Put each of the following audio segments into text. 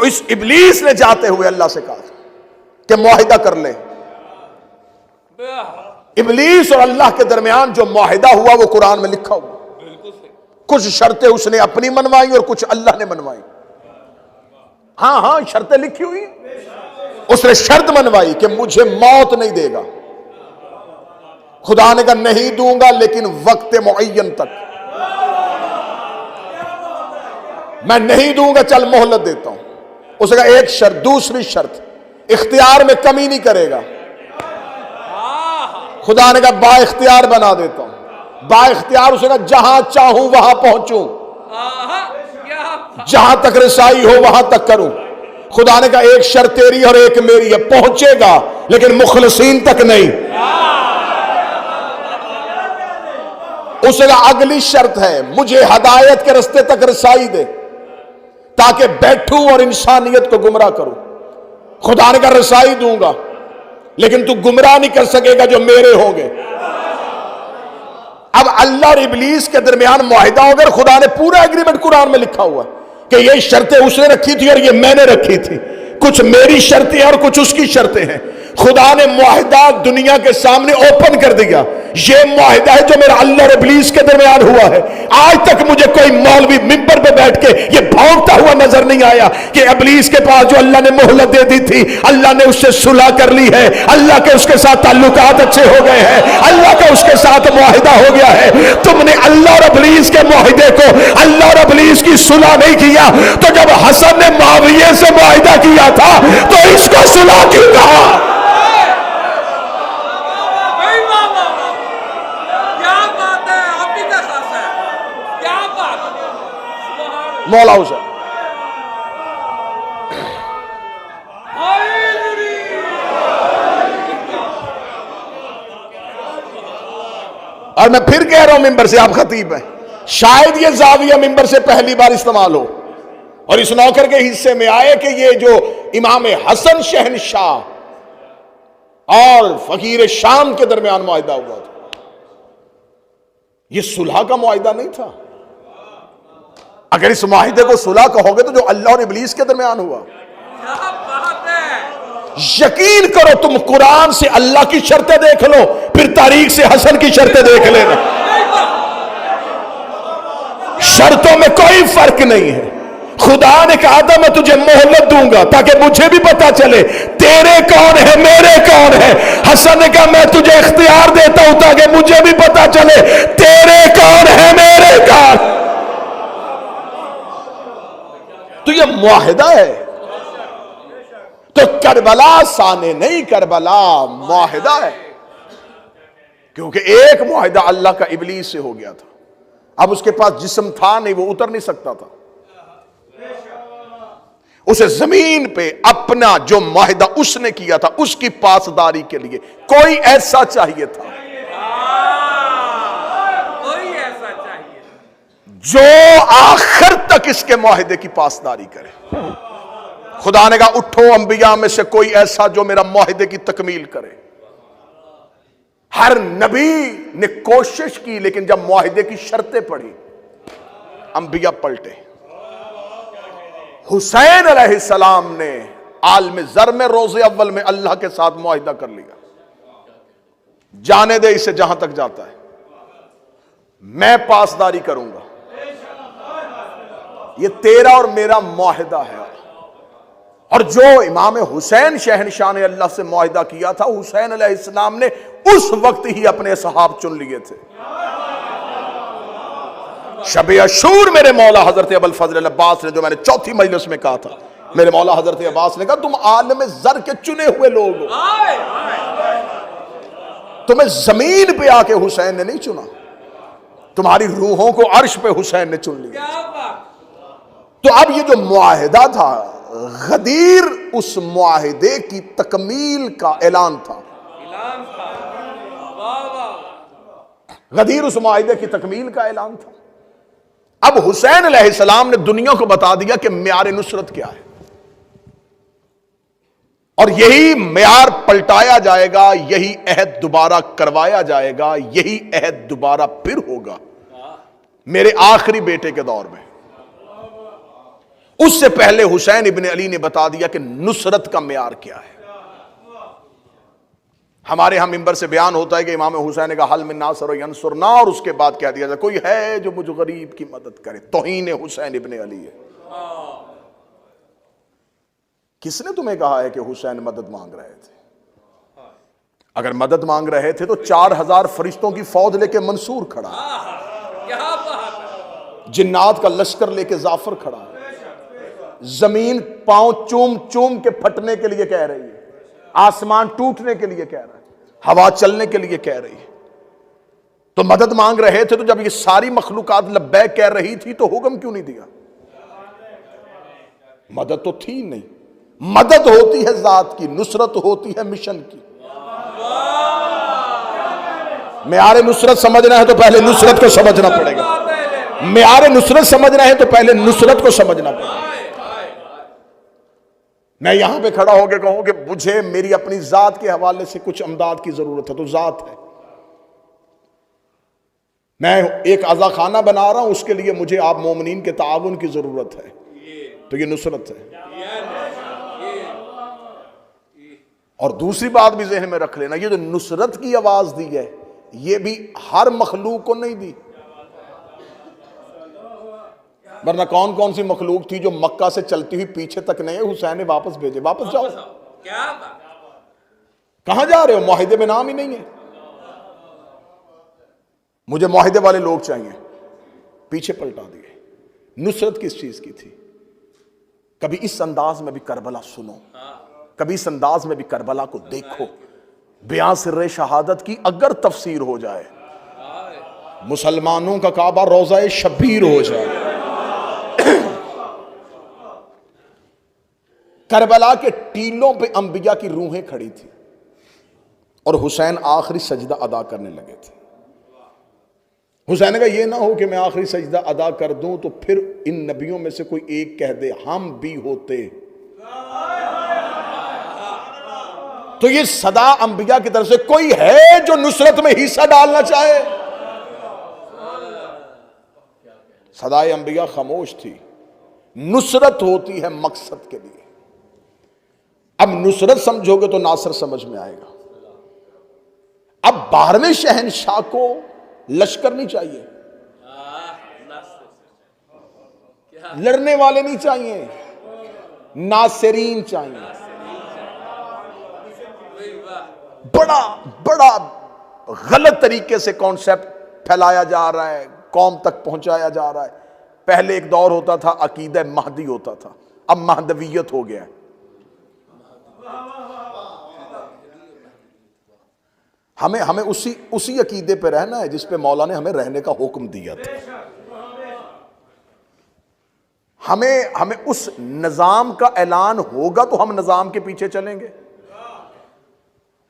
इस इब्लीस ने जाते हुए अल्लाह से कहा कि मुआहिदा कर ले। इब्लीस और अल्लाह के दरमियान जो मुआहिदा हुआ वो कुरान में लिखा हुआ। कुछ शर्तें उसने अपनी मनवाई और कुछ अल्लाह ने मनवाई। हाँ हाँ, शर्तें लिखी हुई। उसने शर्त मनवाई कि मुझे मौत नहीं देगा। खुदा ने कहा नहीं दूंगा, लेकिन वक्त मुअय्यन तक मैं नहीं दूंगा, चल मोहलत देता हूं। उसने कहा एक शर्त, दूसरी शर्त, इख्तियार में कमी नहीं करेगा। खुदा ने कहा बा इख्तियार बना देता हूं। बा इख्तियार उसने कहा जहां चाहूं वहां पहुंचूं, जहां तक रसाई हो वहां तक करूं। खुदा ने कहा एक शर्त तेरी और एक मेरी है, पहुंचेगा लेकिन मुखलसीन तक नहीं। उसने कहा अगली शर्त है, मुझे हदायत के रास्ते तक रसाई दे ताकि बैठूं और इंसानियत को गुमराह करूं। खुदा ने कहा रसाई दूंगा, लेकिन तू गुमराह नहीं कर सकेगा जो मेरे होंगे। अब अल्लाह और इब्लीस के दरमियान मुआहिदा हो गया। खुदा ने पूरा एग्रीमेंट कुरान में लिखा हुआ कि ये शर्तें उसने रखी थी और ये मैंने रखी थी। कुछ मेरी शर्तें और कुछ उसकी शर्तें हैं। खुदा ने मुआहिदा दुनिया के सामने ओपन कर दिया। ये मुआहिदा है जो मेरा अल्लाह और इब्लीस के दरमियान हुआ है। आज तक मुझे कोई मौलवी मिंबर पे बैठ के ये भौंकता हुआ नजर नहीं आया कि इब्लीस के पास जो अल्लाह ने मोहलत दे दी थी, अल्लाह ने उससे सुलह कर ली है, अल्लाह के उसके साथ ताल्लुकात अच्छे हो गए हैं, अल्लाह का उसके साथ मुआहिदा हो गया है। तुमने अल्लाह और इब्लीस के मुआहिदे को, अल्लाह और इब्लीस की सुलह नहीं किया। तो जब हसन ने मुआविया से मुआहिदा किया था तो इसको सुलह क्यों कहा? मौला हुसैन और मैं फिर कह रहा हूं मिंबर से, आप खतीब हैं, शायद ये जाविया मिंबर से पहली बार इस्तेमाल हो और इस नौकर के हिस्से में आए कि ये जो इमाम हसन शहनशाह और फकीर शाम के दरमियान मुआहिदा हुआ था, ये सुलह का मुआहिदा नहीं था। अगर इस मुआहिदे को सुलह कहोगे तो जो अल्लाह और इब्लीस के दरमियान हुआ, यकीन करो तुम कुरान से अल्लाह की शर्तें देख लो, फिर तारीख से हसन की शर्तें देख लेना। शर्तों में कोई फर्क नहीं है। खुदा ने कहा था मैं तुझे मोहलत दूंगा ताकि मुझे भी पता चले तेरे कौन है मेरे कौन है। हसन ने कहा मैं तुझे इख्तियार देता हूं ताकि मुझे भी पता चले तेरे कौन है मेरे कौन। तो ये मुआहिदा है। तो करबला साने नहीं, करबला मुआहिदा है, क्योंकि एक मुआहिदा अल्लाह का इब्लीस से हो गया था। अब उसके पास जिस्म था नहीं, वो उतर नहीं सकता था। उसे जमीन पे अपना जो मुआहिदा उसने किया था उसकी पासदारी के लिए कोई ऐसा चाहिए था, जो आखिर तक इसके मुआहिदे की पासदारी करे। खुदा ने कहा उठो अंबिया में से कोई ऐसा जो मेरा मुआहिदे की तकमील करे। हर नबी ने कोशिश की, लेकिन जब मुआहिदे की शर्तें पड़ी अंबिया पलटे। हुसैन अलैहिस्सलाम ने आलम ज़र में रोज़े अव्वल में अल्लाह के साथ मुआहिदा कर लिया, जाने दे इसे जहां तक जाता है, मैं पासदारी करूंगा। ये तेरा और मेरा मुआहिदा है। और जो इमाम हुसैन शहनशाह ने अल्लाह से मुआहिदा किया था, हुसैन अलैहिस्सलाम ने उस वक्त ही अपने सहाब चुन लिए थे। शब अशूर मेरे मौला हजरत अबुल फजल अब्बास ने, जो मैंने चौथी मजलिस में कहा था, मेरे मौला हजरत अब्बास ने कहा तुम आलम ज़र के चुने हुए लोग हो, तुम्हें जमीन पे आके हुसैन ने नहीं चुना, तुम्हारी रूहों को अर्श पे हुसैन ने चुन लिया। तो अब ये जो मुआहिदा था, गदीर उस मुआहिदे की तकमील का ऐलान था। गदीर उस मुआहिदे की तकमील का ऐलान था। अब हुसैन अलैहिस्सलाम ने दुनिया को बता दिया कि म्यार नुसरत क्या है, और यही म्यार पलटाया जाएगा, यही अहद दोबारा करवाया जाएगा, यही अहद दोबारा फिर होगा मेरे आखिरी बेटे के दौर में। उससे पहले हुसैन इब्न अली ने बता दिया कि नुसरत का मेयार क्या है। हमारे यहां मिंबर से बयान होता है कि इमाम हुसैन का हल मिन नासर और यंसुरना, और उसके बाद कह दिया जाए कोई है जो मुझ गरीब की मदद करे। तौहीन हुसैन इब्न अली है। किसने तुम्हें कहा है कि हुसैन मदद मांग रहे थे? अगर मदद मांग रहे थे तो 4000 फरिश्तों की फौज लेके मंसूर खड़ा, जिन्नात का लश्कर लेके जाफर खड़ा, जमीन पांव चूम चूम के फटने के लिए कह रही है, आसमान टूटने के लिए कह रहा है, हवा चलने के लिए कह रही है। तो मदद मांग रहे थे, तो जब ये सारी मखलूकात लब्बैक कह रही थी तो हुक्म क्यों नहीं दिया? मदद तो थी नहीं। मदद होती है जात की, नुसरत होती है मिशन की। मेयारे नुसरत समझना है तो पहले नुसरत को समझना पड़ेगा। मेयारे नुसरत समझना है तो पहले नुसरत को समझना पड़ेगा। मैं यहां पे खड़ा होकर कहूं कि मुझे मेरी अपनी जात के हवाले से कुछ अमदाद की जरूरत है, तो जात है। मैं एक आज़ा खाना बना रहा हूं, उसके लिए मुझे आप मोमिनीन के ताउन की जरूरत है, तो ये नुसरत है। और दूसरी बात भी ज़हन में रख लेना, ये जो नुसरत की आवाज दी है, ये भी हर मखलूक को नहीं दी। वरना कौन कौन सी मखलूक थी जो मक्का से चलती हुई पीछे तक नहीं है, हुसैन ने वापस भेजे, वापस जाओ। कहां जा रहे हो? मुआहिदे में नाम ही नहीं है। मुझे मुआहिदे वाले लोग चाहिए, पीछे पलटा दिए। नुसरत किस चीज की थी? कभी इस अंदाज में भी करबला सुनो, कभी इस अंदाज में भी करबला को देखो। बयां सिर्रे शहादत की अगर तफसीर हो जाए, मुसलमानों का काबा रोज़ा शबीर हो जाए। करबला के टीलों पे अंबिया की रूहें खड़ी थी और हुसैन आखिरी सजदा अदा करने लगे थे। हुसैन का ये ना हो कि मैं आखिरी सजदा अदा कर दूं तो फिर इन नबियों में से कोई एक कह दे हम भी होते। तो ये सदा अंबिया की तरफ से कोई है जो नुसरत में हिस्सा डालना चाहे? सदाए अंबिया खामोश थी। नुसरत होती है मकसद के लिए। अब नुसरत समझोगे तो नासर समझ में आएगा। अब 12वें शहनशाह को लश्कर नहीं चाहिए, लड़ने वाले नहीं चाहिए, नासिरीन चाहिए। बड़ा बड़ा गलत तरीके से कॉन्सेप्ट फैलाया जा रहा है, कौम तक पहुंचाया जा रहा है। पहले एक दौर होता था अकीदा महदी होता था, अब महदवियत हो गया है। हमें उसी अकीदे पे रहना है जिस पे मौला ने हमें रहने का हुक्म दिया था। हमें उस निजाम का ऐलान होगा तो हम निजाम के पीछे चलेंगे।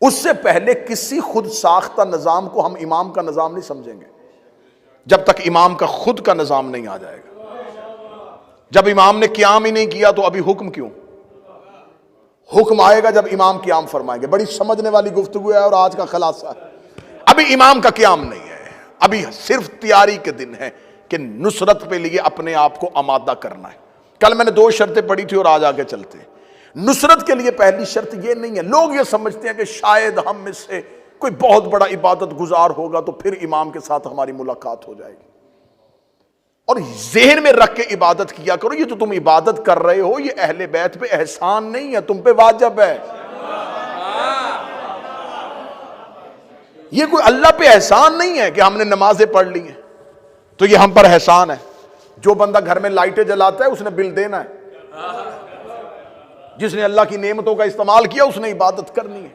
उससे पहले किसी खुद साख्ता निजाम को हम इमाम का निजाम नहीं समझेंगे जब तक इमाम का खुद का निजाम नहीं आ जाएगा। जब इमाम ने क़याम ही नहीं किया तो अभी हुक्म क्यों? हुक्म आएगा जब इमाम क़याम फरमाएंगे। बड़ी समझने वाली गुफ्तगू है और आज का खलासा है। अभी इमाम का क़याम नहीं है, अभी सिर्फ तैयारी के दिन है कि नुसरत पे लिए अपने आप को आमादा करना है। कल मैंने 2 शर्तें पढ़ी थी और आज आगे चलते हैं। नुसरत के लिए पहली शर्त यह नहीं है, लोग ये समझते हैं कि शायद हम में से कोई बहुत बड़ा इबादत गुजार होगा तो फिर इमाम के साथ हमारी मुलाकात हो जाएगी। और ज़हन में रख के इबादत किया करो, ये जो तुम इबादत कर रहे हो ये अहले बैत पे एहसान नहीं है, तुम पे वाजिब है। ये कोई अल्लाह पे एहसान नहीं है कि हमने नमाजें पढ़ ली हैं तो ये हम पर एहसान है। जो बंदा घर में लाइटें जलाता है उसने बिल देना है, जिसने अल्लाह की नेमतों का इस्तेमाल किया उसने इबादत करनी है।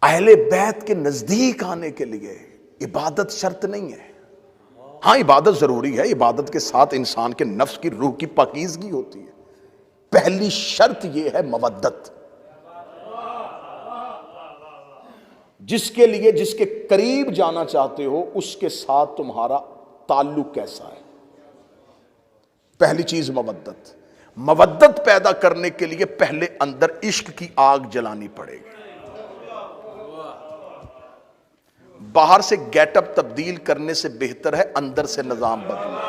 अहले बैत के नजदीक आने के लिए इबादत शर्त नहीं है। हाँ, इबादत जरूरी है, इबादत के साथ इंसान के नफ्स की रूह की पाकीज़गी होती है। पहली शर्त यह है मवद्दत। जिसके लिए, जिसके करीब जाना चाहते हो उसके साथ तुम्हारा ताल्लुक कैसा है। पहली चीज मवद्दत। मवद्दत पैदा करने के लिए पहले अंदर इश्क की आग जलानी पड़ेगी। बाहर से गेटअप तब्दील करने से बेहतर है अंदर से निजाम बदलना।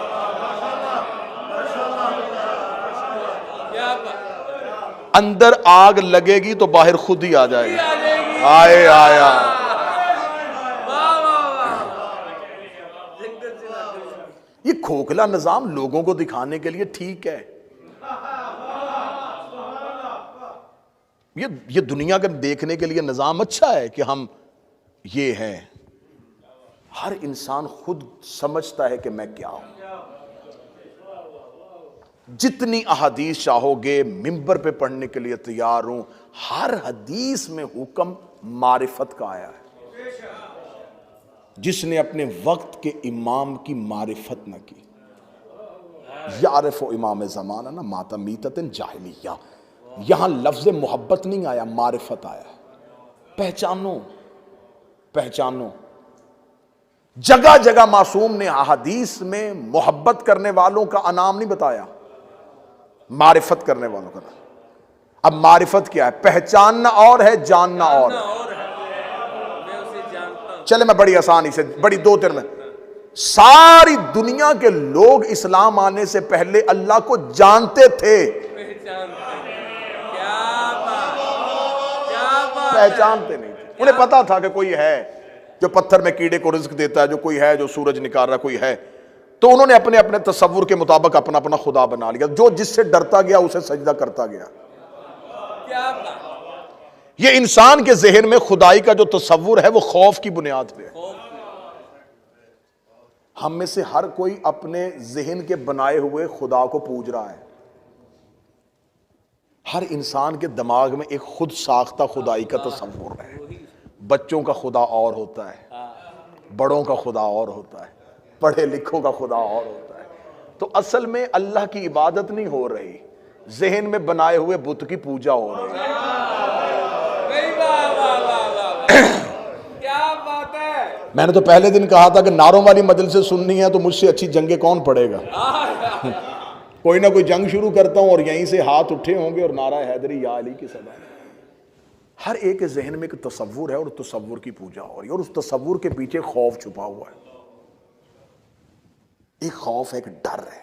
अंदर आग लगेगी तो बाहर खुद ही आ जाएगी। आए आया ये खोखला निजाम लोगों को दिखाने के लिए ठीक है। ये दुनिया का देखने के लिए निजाम अच्छा है कि हम ये हैं। हर इंसान खुद समझता है कि मैं क्या हूं। जितनी अहादीस चाहोगे मिंबर पे पढ़ने के लिए तैयार हूं। हर हदीस में हुक्म मारिफत का आया है। जिसने अपने वक्त के इमाम की मारिफत न की, यारिफ इमाम ज़माना ना माता मीततन जाहिलिया। यहां लफ्ज मोहब्बत नहीं आया, मारिफत आया। पहचानो पहचानो। जगह जगह मासूम ने अहादीस में मोहब्बत करने वालों का नाम नहीं बताया, मारिफत करने वालों का नाम। अब मारिफत क्या है? पहचानना और है, जानना और है। चले मैं बड़ी आसानी से, बड़ी दो तीन में, सारी दुनिया के लोग इस्लाम आने से पहले अल्लाह को जानते थे, पहचानते नहीं थे। उन्हें पता था कि कोई है जो पत्थर में कीड़े को रिज्क देता है, जो कोई है जो सूरज निकाल रहा, कोई है। तो उन्होंने अपने अपने तसव्वुर के मुताबिक अपना अपना खुदा बना लिया। जो जिससे डरता गया उसे सजदा करता गया। ये इंसान के जहन में खुदाई का जो तसव्वुर है वो खौफ की बुनियाद पे है। हम में से हर कोई अपने जहन के बनाए हुए खुदा को पूज रहा है। हर इंसान के दिमाग में एक खुद साख्ता खुदाई का तसव्वुर है। बच्चों का खुदा और होता है, बड़ों का खुदा और होता है, पढ़े लिखों का खुदा और होता है। तो असल में अल्लाह की इबादत नहीं हो रही, जहन में बनाए हुए बुत की पूजा हो रही है। क्या बात है। मैंने तो पहले दिन कहा था कि नारों वाली मजलिस से सुननी है तो मुझसे अच्छी जंगे कौन पड़ेगा। कोई ना कोई जंग शुरू करता हूं और यहीं से हाथ उठे होंगे और नारा हैदरी या अली की सदा। हर एक के जहन में एक तसव्वुर है और तसव्वुर की पूजा हो रही है, और उस तसव्वुर के पीछे खौफ छुपा हुआ है। एक खौफ है, एक डर है,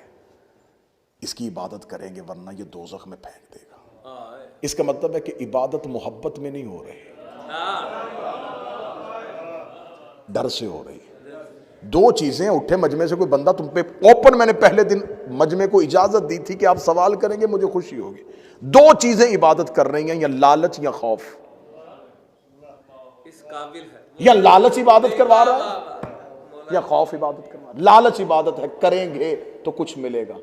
इसकी इबादत करेंगे वरना ये दोज़ख में फेंक देगा। इसका मतलब है कि इबादत मोहब्बत में नहीं हो रही, डर से हो रही है। दो चीजें, उठे मजमे से कोई बंदा तुम पे ओपन, मैंने पहले दिन मजमे को इजाजत दी थी कि आप सवाल करेंगे मुझे खुशी होगी। दो चीजें इबादत कर रही हैं, या लालच या खौफ। इस काबिल है, या लालच इबादत करवा रहा है या खौफ इबादत करवा रहा है। लालच इबादत है, करेंगे तो कुछ मिलेगा।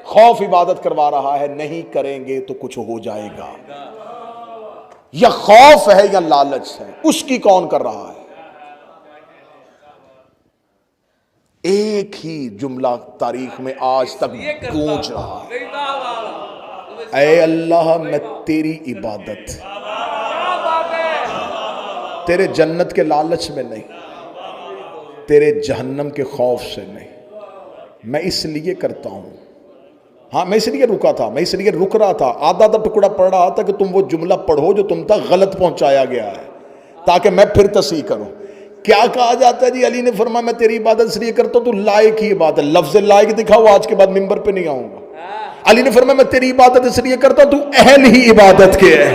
खौफ इबादत करवा रहा है, नहीं करेंगे तो कुछ हो जाएगा। या खौफ है या लालच है, उसकी कौन कर रहा है? एक ही जुमला तारीख में आज तक गूंज रहा है, ऐ अल्लाह मैं तेरी इबादत, तेरे जन्नत के लालच में नहीं, तेरे जहन्नम के खौफ से नहीं, मैं इसलिए करता हूं। हाँ, मैं इसलिए रुका था, मैं इसलिए रुक रहा था, आधा आधा टुकड़ा पढ़ रहा था कि तुम वो जुमला पढ़ो जो तुम तक गलत पहुंचाया गया है, ताकि मैं फिर तस्हीह करूं। क्या कहा जाता है जी? अली ने फरमाया मैं तेरी इबादत इसलिए करता हूं तू लायक ही इबादत, लफ्ज लायक दिखाओ, आज के बाद मिंबर पे नहीं आऊंगा। अली ने फरमाया मैं तेरी इबादत इसलिए करता हूं तू अहल ही इबादत के है,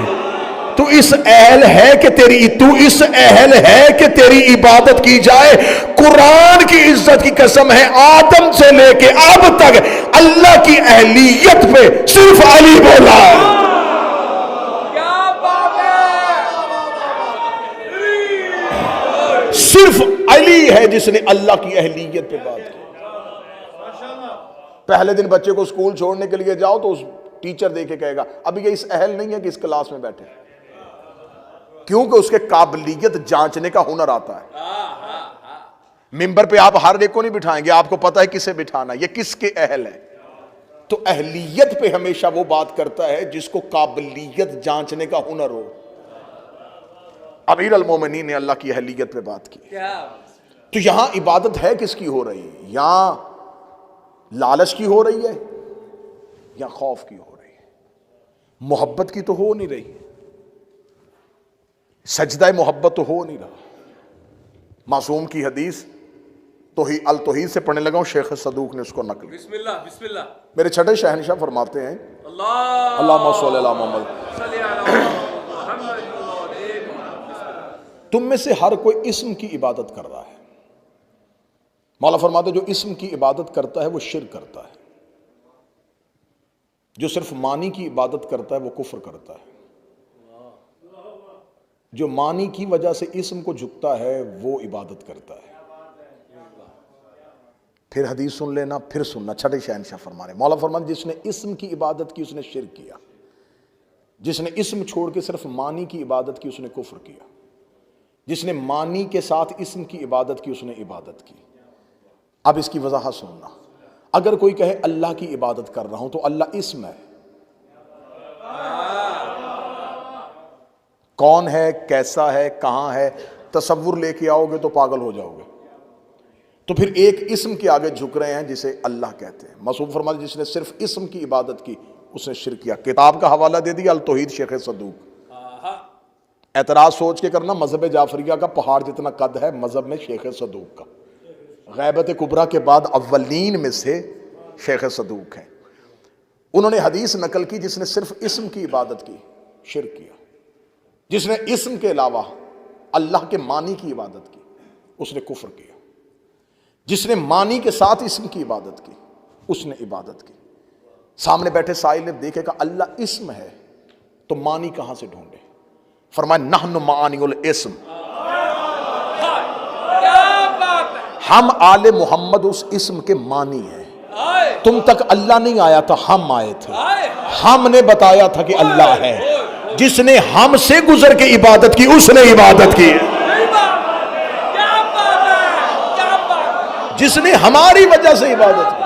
तू इस अहल है कि तेरी इबादत की जाए। कुरान की इज्जत की कसम है, आदम से लेके अब तक अल्लाह की अहलियत पे सिर्फ अली बोला है। सिर्फ अली है जिसने अल्लाह की अहलियत पे बात की। पहले दिन बच्चे को स्कूल छोड़ने के लिए जाओ तो उस टीचर देके कहेगा अभी ये इस अहल नहीं है कि इस क्लास में बैठे, क्योंकि उसके काबिलियत जांचने का हुनर आता है। मिंबर पे आप हर एक को नहीं बिठाएंगे, आपको पता है किसे बिठाना, ये किसके अहल है। तो अहलियत पे हमेशा वो बात करता है जिसको काबिलियत जांचने का हुनर हो। अमीर अल मोमिनीन ने अल्लाह की अहलियत पे बात की। तो यहां इबादत है किसकी हो रही है? यहां लालच की हो रही है या खौफ की हो रही है? मोहब्बत की तो हो नहीं रही, सजदा मोहब्बत तो हो नहीं रहा। मासूम की हदीस अल तौहीद से पढ़ने लगा हूं, शेख सदूक ने उसको नकल। बिस्मिल्लाह बिस्मिल्लाह। मेरे छठे शहनशाह फरमाते हैं अल्लाहुम्मा सल्ली अला मोहम्मद। तुम में से हर कोई इस्म की इबादत कर रहा है। मौला फरमाते जो इस्म की इबादत करता है वो शिर्क करता है, जो सिर्फ मानी की इबादत करता है वो कुफ्र करता है, जो मानी की वजह से इस्म को झुकता है वो इबादत करता है। फिर हदीस सुन लेना, फिर सुनना। छठे शहनशाह फरमा रहे, मौला फरमान जिसने इस्म की इबादत की उसने शिर्क किया, जिसने इस्म छोड़ के सिर्फ मानी की इबादत की उसने कुफ्र किया, जिसने मानी के साथ इस्म की इबादत की उसने इबादत की। अब इसकी वजाहत सुनना। अगर कोई कहे अल्लाह की इबादत कर रहा हूं तो अल्लाह इस्म है, कौन है, कैसा है, कहां है, तसव्वुर लेके आओगे तो पागल हो जाओगे। तो फिर एक इस्म के आगे झुक रहे हैं जिसे अल्लाह कहते हैं। मासूम फरमाते जिसने सिर्फ इस्म की इबादत की उसने शिर्क किया। किताब का हवाला दे दिया, अल तौहीद शेख सदूक। एतराज सोच के करना, मजहब जाफरिया का पहाड़ जितना कद है मजहब में शेख सदूक का। गैबत कुबरा के बाद अव्वलीन में से शेख सदूक हैं। उन्होंने हदीस नकल की जिसने सिर्फ इस्म की इबादत की शिर्क किया, जिसने इस्म के अलावा अल्लाह के मानी की इबादत की उसने कुफ्र किया, जिसने मानी के साथ इस्म की इबादत की उसने इबादत की। सामने बैठे साइल ने देखेगा अल्लाह इस्म है तो मानी कहां से ढूंढे। फरमाया नहनु मानिउल इस्म, हम आले मोहम्मद उस इस्म के मानी हैं। तुम तक अल्लाह नहीं आया था, हम आए थे, हमने बताया था कि अल्लाह है। जिसने हमसे गुजर के इबादत की उसने इबादत की, जिसने हमारी वजह से इबादत की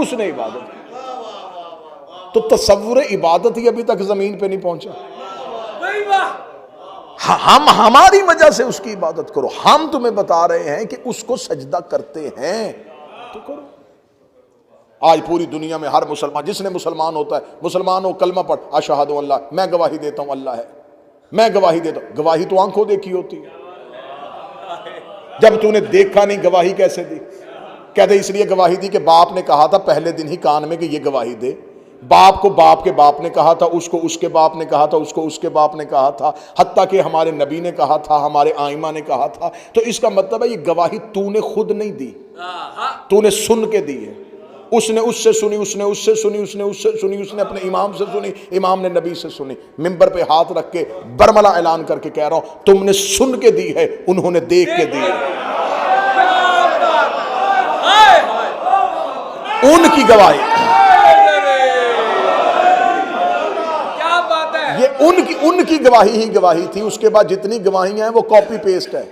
उसने इबादत की। तो तसव्वुर इबादत ही अभी तक जमीन पे नहीं पहुंचा। हम हमारी वजह से उसकी इबादत करो, हम तुम्हें बता रहे हैं कि उसको सजदा करते हैं तो करो। आज पूरी दुनिया में हर मुसलमान, जिसने मुसलमान होता है, मुसलमान हो कलमा पढ़ अशहदु अल्लाह, मैं गवाही देता हूं अल्लाह है, मैं गवाही देता हूं। गवाही तो आंखों देखी होती है, जब तूने देखा नहीं गवाही कैसे दी। कहते इसलिए गवाही दी कि बाप ने कहा था पहले दिन ही कान में कि ये गवाही दे। बाप को बाप के बाप ने कहा था, उसको उसके बाप ने कहा था, उसको उसके बाप ने कहा था, हत्ता कि हमारे नबी ने कहा था, हमारे आइमा ने कहा था। तो इसका मतलब है ये गवाही तूने खुद नहीं दी, तूने सुन के दी है। उसने उससे सुनी, उसने उससे सुनी, उसने उससे सुनी, उसने अपने इमाम से सुनी, इमाम ने नबी से सुनी। मिंबर पे हाथ रख के बरमला ऐलान करके कह रहा हूं तुमने सुन के दी है, उन्होंने देख के दी है। उनकी गवाही, ये उनकी गवाही ही गवाही थी। उसके बाद जितनी गवाहियां हैं वो कॉपी पेस्ट है,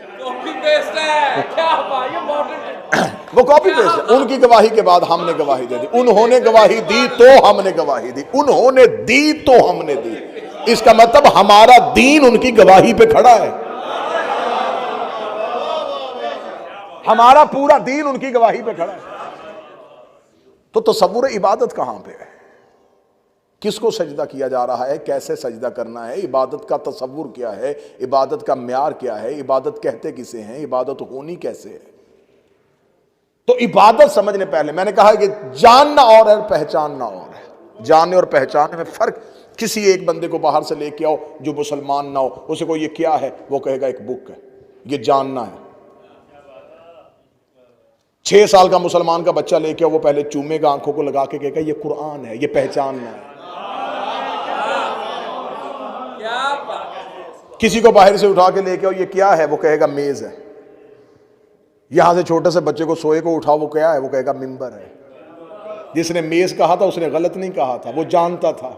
वो कॉपी पेस्ट है। उनकी गवाही के बाद हमने गवाही दे दी। उन्होंने गवाही दी तो हमने गवाही दी, उन्होंने दी तो हमने दी। इसका मतलब हमारा दीन उनकी गवाही पे खड़ा है, हमारा पूरा दीन उनकी गवाही पे खड़ा है। तो तसव्वुर इबादत कहां पे है, किसको सजदा किया जा रहा है, कैसे सजदा करना है, इबादत का तसव्वुर क्या है, इबादत का म्यार क्या है, इबादत कहते किसे हैं, इबादत होनी कैसे है। तो इबादत समझने पहले मैंने कहा कि जानना और है, पहचानना और है। जानने और पहचानने में फर्क। किसी एक बंदे को बाहर से लेके आओ जो मुसलमान ना हो, उसे को ये क्या है, वो कहेगा एक बुक है, ये जानना है। 6 साल का मुसलमान का बच्चा लेके आओ, वो पहले चूमेगा, आंखों को लगा के कहेगा ये कुरान है, ये पहचानना है। किसी को बाहर से उठा के लेके आओ, ये क्या है, वो कहेगा मेज है। यहां से छोटे से बच्चे को सोए को उठाओ, वो क्या है, वो कहेगा मिंबर है। जिसने मेज कहा था उसने गलत नहीं कहा था, वो जानता था,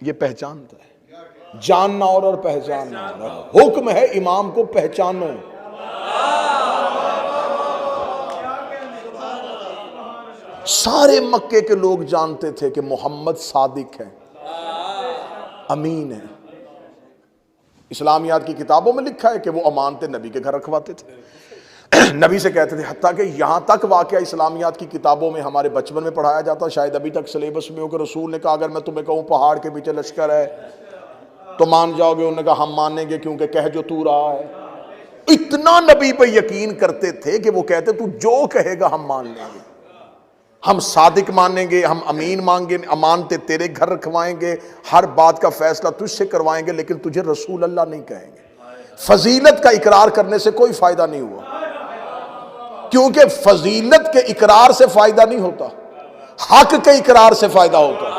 ये पहचानता है। जानना और पहचानना और। हुक्म है इमाम को पहचानो। सारे मक्के के लोग जानते थे कि मोहम्मद सादिक है, अमीन है। इस्लामियात की किताबों में लिखा है कि वो अमानते नबी के घर रखवाते थे, नबी से कहते थे। हत्ता कि यहाँ तक वाकया इस्लामियात की किताबों में हमारे बचपन में पढ़ाया जाता, शायद अभी तक सिलेबस में हो कि रसूल ने कहा अगर मैं तुम्हें कहूँ पहाड़ के पीछे लश्कर है तो मान जाओगे। उन्होंने कहा हम मानेंगे क्योंकि कह जो तू रहा है। इतना नबी पे यकीन करते थे कि वो कहते तू जो कहेगा हम मान लेंगे, हम सादिक मानेंगे, हम अमीन मांगे अमानते तेरे घर रखवाएंगे, हर बात का फैसला तुझसे करवाएंगे, लेकिन तुझे रसूल अल्लाह नहीं कहेंगे। फजीलत का इकरार करने से कोई फायदा नहीं हुआ, क्योंकि फजीलत के इकरार से फायदा नहीं होता, हक के इकरार से फायदा होता।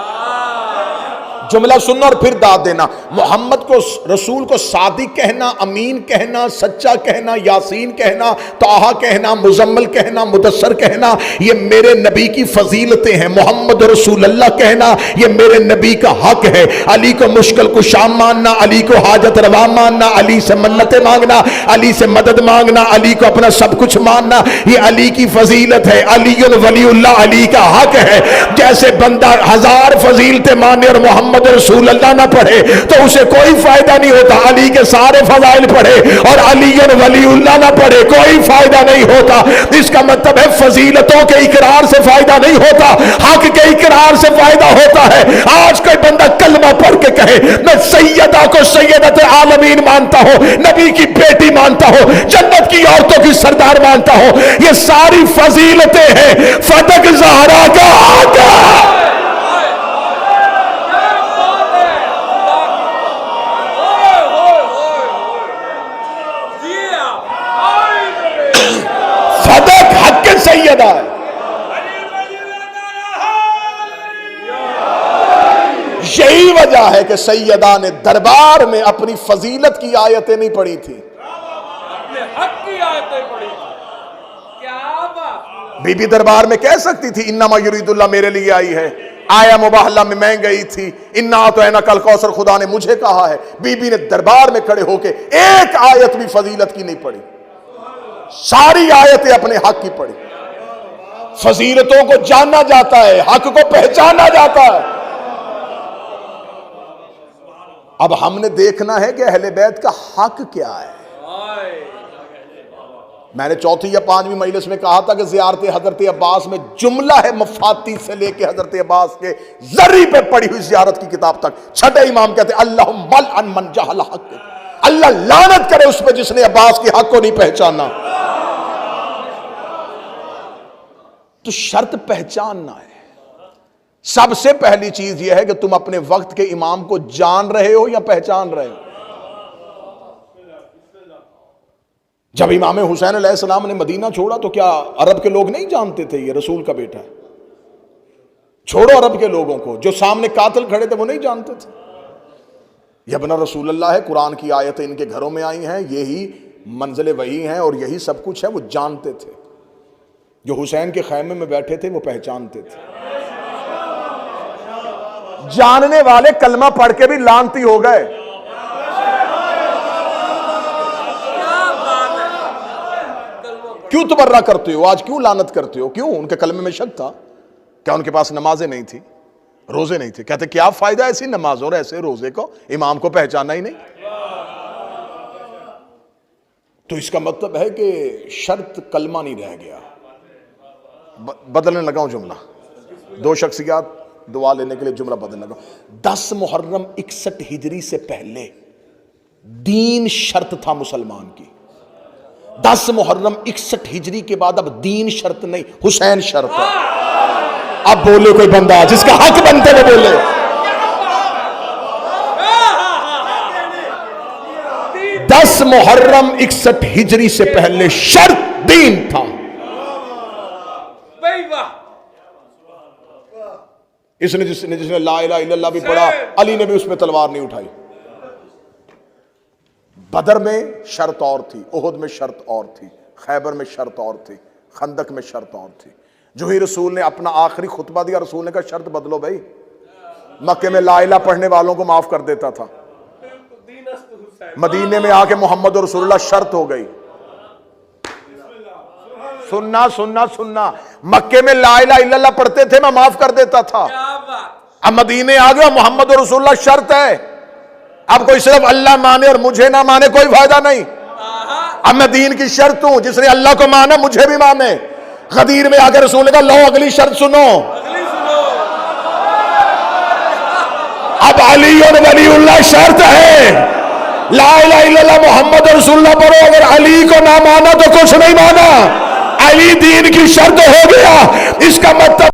जुमला सुनना और फिर दाद देना। मोहम्मद को, रसूल को सादिक कहना, अमीन कहना, सच्चा कहना, यासीन कहना, ताहा कहना, मुजम्मल कहना, मुदस्सर कहना, ये मेरे नबी की फजीलतें हैं। मोहम्मद रसूल अल्लाह कहना ये मेरे नबी का हक है। अली को मुश्किल कुशा मानना, अली को हाजत रवा मानना, अली से मन्नतें मांगना, अली से मदद मांगना, अली को अपना सब कुछ मानना, ये अली की फजीलत है। अली वलीउल्लाह अली का हक है। जैसे बंदा 1000 फजीलतें माने और मोहम्मद रसूल अल्लाह ना पढ़े तो उसे कोई फायदा नहीं होता। अली के सारे फजाइल पढ़े और अली वलीउल्लाह ना पढ़े, कोई फायदा नहीं होता। इसका मतलब है फजीलतों के इकरार से फायदा नहीं होता, हक के इकरार से फायदा होता है। आज कोई बंदा कलमा पढ़ के कहे मैं सैयदा को सैयदत आलमीन मानता हूं, नबी की बेटी मानता हूं, जन्नत की औरतों की सरदार मानता हूं, ये सारी फजीलतें हैं। फतक ज़हरा का हक है। फतक हक के सैयदा है। यही वजह है कि सैयदा ने दरबार में अपनी फजीलत की आयतें नहीं पढ़ी थी, अपने हक की आयतें पढ़ी थी। क्या बात। बीबी दरबार में कह सकती थी इन्नमा युरीदुल्लाह मेरे लिए आई है, आया मुबाहला में मैं गई थी, इन्ना तो ऐना कल कौसर खुदा ने मुझे कहा है। बीबी ने दरबार में खड़े होके एक आयत भी फजीलत की नहीं पढ़ी, सारी आयतें अपने हक की पढ़ी। फजीलतों को जानना जाता है, हक को पहचाना जाता है। अब हमने देखना है कि अहले बैत का हक क्या है। मैंने चौथी या 5वीं मजलिस में कहा था कि ज़ियारत हजरत अब्बास में जुमला है मफाती से लेके हजरत अब्बास के जरी पे पड़ी हुई ज़ियारत की किताब तक। छठे इमाम कहते अल्लाहुम्मा मल मन जहल हक, अल्लाह लानत करे उस पर जिसने अब्बास के हक को नहीं पहचाना। तो शर्त पहचानना है। सबसे पहली चीज यह है कि तुम अपने वक्त के इमाम को जान रहे हो या पहचान रहे हो। जब इमाम हुसैन अलैहिस्सलाम ने मदीना छोड़ा तो क्या अरब के लोग नहीं जानते थे ये रसूल का बेटा है? छोड़ो अरब के लोगों को, जो सामने कातिल खड़े थे वो नहीं जानते थे। यह अपना रसूल अल्लाह है, कुरान की आयतें इनके घरों में आई हैं, यही मंजिल वही हैं और यही सब कुछ है। वो जानते थे। जो हुसैन के खैमे में बैठे थे वो पहचानते थे। जानने वाले कलमा पढ़ के भी लानती हो गए। क्यों तबर्रा करते हो आज, क्यों लानत करते हो, क्यों? उनके कलमे में शक था। क्या उनके पास नमाजें नहीं थी, रोजे नहीं थे? कहते क्या फायदा ऐसी नमाज और ऐसे रोजे को, इमाम को पहचाना ही नहीं। तो इसका मतलब है कि शर्त कलमा नहीं रह गया। बदलने लगा हूं जुमला, 2 शख्सियात दुआ लेने के लिए जुमला बदलने लगा। 10 मुहर्रम 61 हिजरी से पहले दीन शर्त था मुसलमान की। 10 मुहर्रम 61 हिजरी के बाद अब दीन शर्त नहीं, हुसैन शर्त है। अब बोले कोई बंदा जिसका हक बनते हुए बोले। 10 मुहर्रम 61 हिजरी से पहले शर्त दीन था। इसने जिसने ला इलाहा इल्लल्लाह भी पढ़ा, अली ने भी उसमें तलवार नहीं उठाई। बदर में शर्त और थी, उहुद में शर्त और थी, खैबर में शर्त और थी, खंदक में शर्त और थी। जो ही रसूल ने अपना आखिरी खुतबा दिया, रसूल ने कहा शर्त बदलो भाई। मक्के में ला इलाहा पढ़ने वालों को माफ कर देता था, मदीने में आके मोहम्मद और रसूलुल्लाह शर्त हो गई। सुनना सुनना सुनना, मक्के में ला इलाहा इल्लल्लाह पढ़ते थे, मैं माफ कर देता था। अब मदीने आ गया, मोहम्मद और रसूलुल्लाह शर्त है। अब कोई सिर्फ अल्लाह माने और मुझे ना माने कोई फायदा नहीं। अब मैं दीन की शर्त हूं, जिसने अल्लाह को माना मुझे भी माने। गदीर में आकर रसूल ने कहा लो अगली शर्त सुनो। अब अली और वलीउल्लाह शर्त है, ला इलाहा इल्लल्लाह मोहम्मद रसूलुल्लाह पढ़ो, अगर अली को ना माना तो कुछ नहीं माना, अली दीन की शर्त हो गया। इसका मतलब